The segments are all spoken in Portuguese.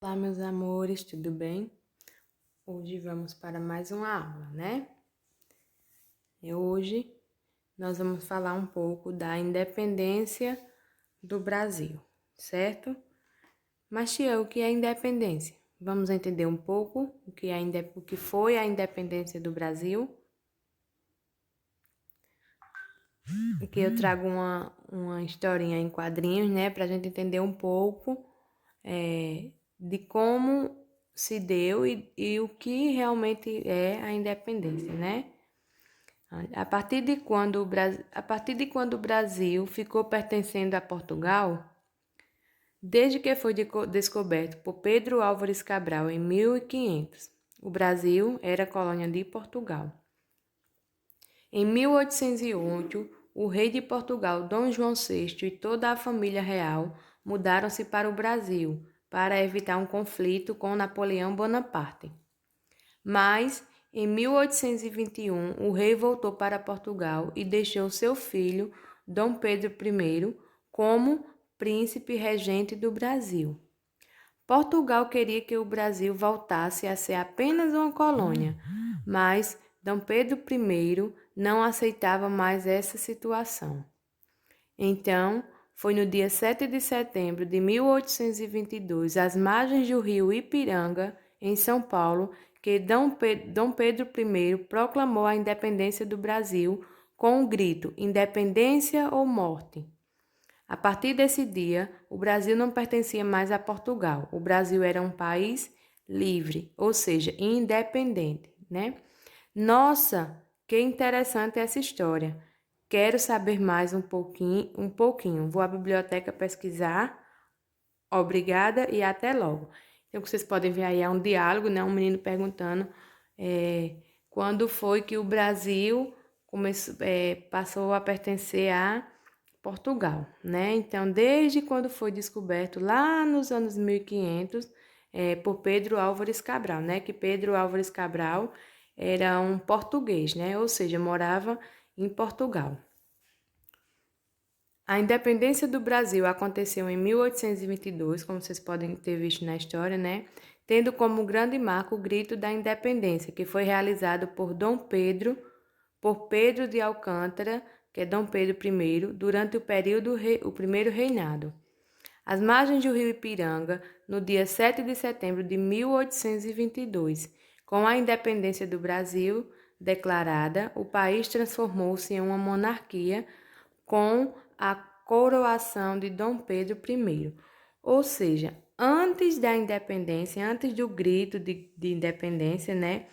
Olá, meus amores, tudo bem? Hoje vamos para mais uma aula, né? E hoje nós vamos falar um pouco da independência do Brasil, certo? Mas, tia, o que é independência? Vamos entender um pouco o que foi a independência do Brasil? Aqui eu trago uma historinha em quadrinhos, né? Para a gente entender um pouco de como se deu e o que realmente é a independência, né? A partir de quando o Brasil ficou pertencendo a Portugal, desde que foi descoberto por Pedro Álvares Cabral em 1500, o Brasil era colônia de Portugal. Em 1808, o rei de Portugal, Dom João VI, e toda a família real mudaram-se para o Brasil para evitar um conflito com Napoleão Bonaparte. Mas, em 1821, o rei voltou para Portugal e deixou seu filho, Dom Pedro I, como príncipe regente do Brasil. Portugal queria que o Brasil voltasse a ser apenas uma colônia, mas Dom Pedro I não aceitava mais essa situação. Então, foi no dia 7 de setembro de 1822, às margens do rio Ipiranga, em São Paulo, que Dom Pedro I proclamou a independência do Brasil com o grito Independência ou Morte. A partir desse dia, o Brasil não pertencia mais a Portugal. O Brasil era um país livre, ou seja, independente, né? Nossa, que interessante essa história. Quero saber mais um pouquinho. Vou à biblioteca pesquisar. Obrigada e até logo. Então, vocês podem ver aí, é um diálogo, né? Um menino perguntando quando foi que o Brasil passou a pertencer a Portugal, né? Então, desde quando foi descoberto lá nos anos 1500, por Pedro Álvares Cabral, né? Que Pedro Álvares Cabral era um português, né? Ou seja, morava em Portugal. A independência do Brasil aconteceu em 1822, como vocês podem ter visto na história, né? Tendo como grande marco o Grito da Independência, que foi realizado por Pedro de Alcântara, que é Dom Pedro I, durante o primeiro reinado. Às margens do rio Ipiranga, no dia 7 de setembro de 1822, com a independência do Brasil declarada, o país transformou-se em uma monarquia com a coroação de Dom Pedro I. Ou seja, antes da independência, antes do grito de independência, né?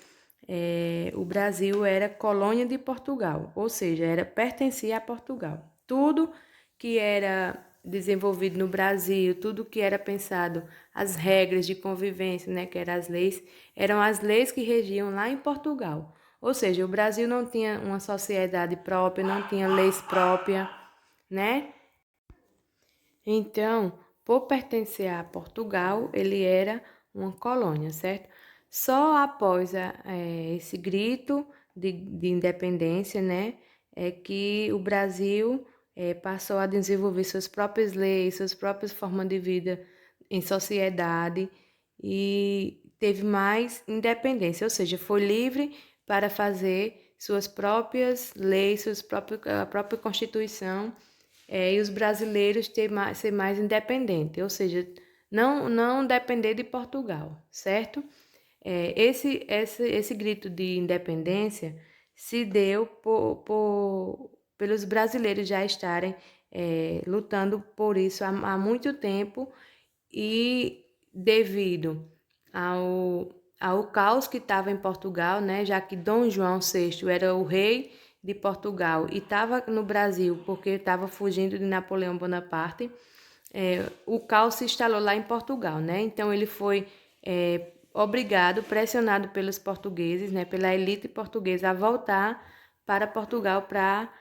O Brasil era colônia de Portugal, ou seja, pertencia a Portugal. Tudo que era desenvolvido no Brasil, tudo que era pensado, as regras de convivência, né, que eram as leis que regiam lá em Portugal. Ou seja, o Brasil não tinha uma sociedade própria, não tinha leis próprias, né? Então, por pertencer a Portugal, ele era uma colônia, certo? Só após esse grito de independência, né, é que o Brasil passou a desenvolver suas próprias leis, suas próprias formas de vida em sociedade e teve mais independência, ou seja, foi livre para fazer suas próprias leis, a própria Constituição, e os brasileiros ser mais independentes, ou seja, não depender de Portugal, certo? Esse grito de independência se deu pelos brasileiros já estarem lutando por isso há muito tempo e devido ao caos que estava em Portugal, né, já que Dom João VI era o rei de Portugal e estava no Brasil porque estava fugindo de Napoleão Bonaparte, o caos se instalou lá em Portugal, né? Então ele foi obrigado, pressionado pelos portugueses, né, pela elite portuguesa, a voltar para Portugal para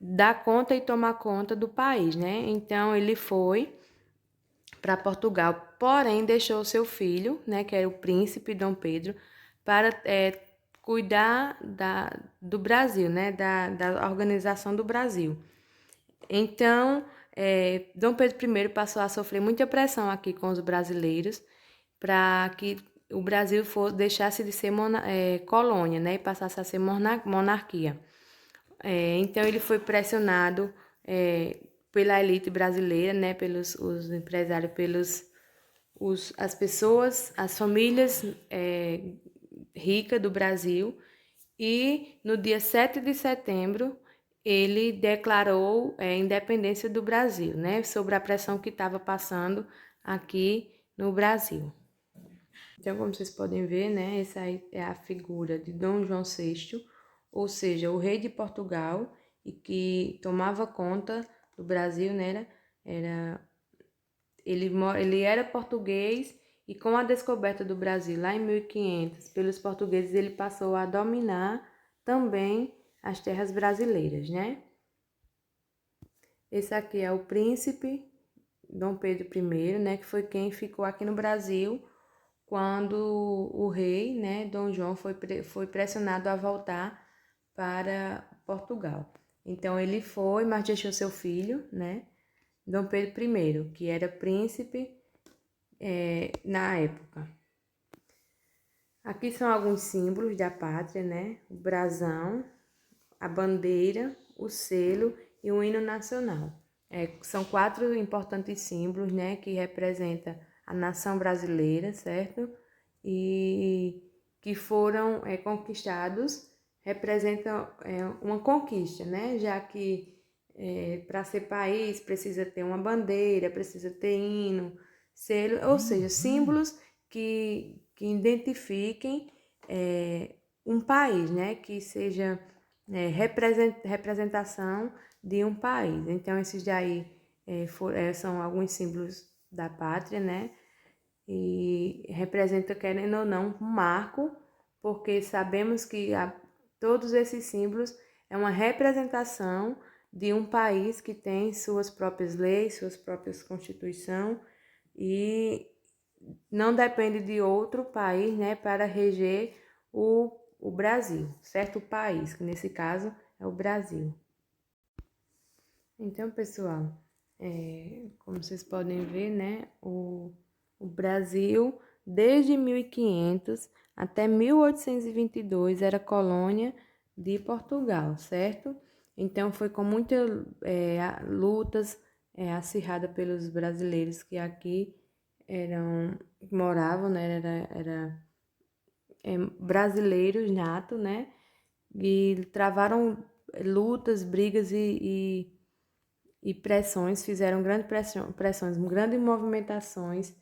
dar conta e tomar conta do país, né? Então ele foi para Portugal, porém deixou seu filho, né, que era o príncipe Dom Pedro, para cuidar do Brasil, né, da organização do Brasil. Então, Dom Pedro I passou a sofrer muita pressão aqui com os brasileiros para que o Brasil deixasse de ser colônia, né, e passasse a ser monarquia. Então ele foi pressionado pela elite brasileira, né, pelos os empresários, as pessoas, as famílias ricas do Brasil, e no dia 7 de setembro ele declarou a independência do Brasil, né, sobre a pressão que estava passando aqui no Brasil. Então, como vocês podem ver, né, essa aí é a figura de Dom João VI, ou seja, o rei de Portugal, e que tomava conta do Brasil, né, ele era português, e com a descoberta do Brasil lá em 1500 pelos portugueses, ele passou a dominar também as terras brasileiras, né? Esse aqui é o príncipe Dom Pedro I, né, que foi quem ficou aqui no Brasil quando o rei, né, Dom João, foi pressionado a voltar para Portugal. Então ele foi, mas deixou seu filho, né, Dom Pedro I, que era príncipe na época. Aqui são alguns símbolos da pátria, né, o brasão, a bandeira, o selo e o hino nacional. São 4 importantes símbolos, né, que representam a nação brasileira, certo? E que foram conquistados, representam uma conquista, né? Já que para ser país precisa ter uma bandeira, precisa ter hino, selo, ou seja, símbolos que identifiquem um país, né? Que seja representação de um país. Então, esses daí são alguns símbolos da pátria, né? E representa, querendo ou não, um marco, porque sabemos que todos esses símbolos é uma representação de um país que tem suas próprias leis, suas próprias constituições, e não depende de outro país, né, para reger o Brasil, certo país, que nesse caso é o Brasil. Então, pessoal, como vocês podem ver, né, o Brasil, desde 1500 até 1822, era colônia de Portugal, certo? Então, foi com muitas lutas acirradas pelos brasileiros que aqui moravam, né, brasileiros nato, né, e travaram lutas, brigas e pressões, fizeram grandes pressões, grandes movimentações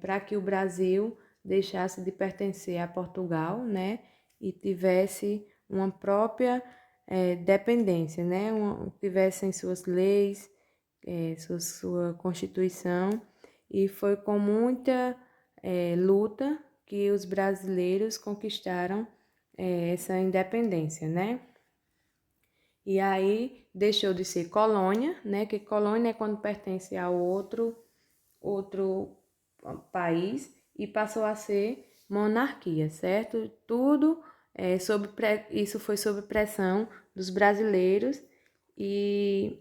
para que o Brasil deixasse de pertencer a Portugal, né, e tivesse uma própria dependência, né, tivessem suas leis, sua Constituição, e foi com muita luta que os brasileiros conquistaram essa independência, né? E aí deixou de ser colônia, né? Que colônia é quando pertence a outro país, e passou a ser monarquia, certo? Tudo isso foi sob pressão dos brasileiros, e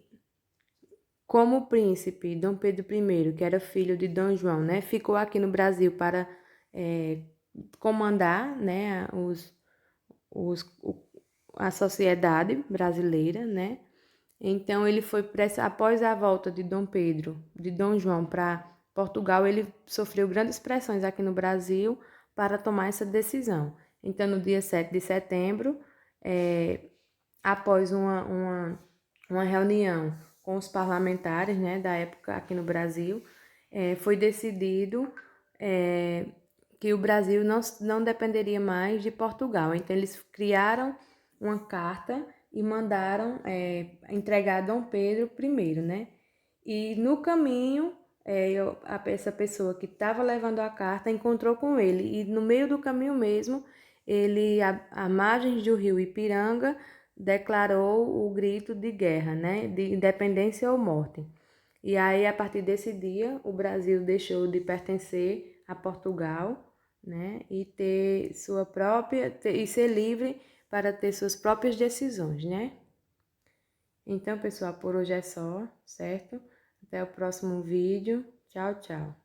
como o príncipe Dom Pedro I, que era filho de Dom João, né, ficou aqui no Brasil para comandar, né, a sociedade brasileira, né? Então ele foi após a volta de Dom João para Portugal, ele sofreu grandes pressões aqui no Brasil para tomar essa decisão. Então, no dia 7 de setembro, após uma reunião com os parlamentares, né, da época aqui no Brasil, foi decidido que o Brasil não dependeria mais de Portugal. Então, eles criaram uma carta e mandaram entregar a Dom Pedro I, né? E no caminho, essa pessoa que estava levando a carta encontrou com ele, e no meio do caminho mesmo, ele, à margem do rio Ipiranga, declarou o grito de guerra, né? De independência ou morte. E aí, a partir desse dia, o Brasil deixou de pertencer a Portugal, né? E ter sua própria, e ser livre para ter suas próprias decisões, né? Então, pessoal, por hoje é só, certo? Até o próximo vídeo. Tchau, tchau.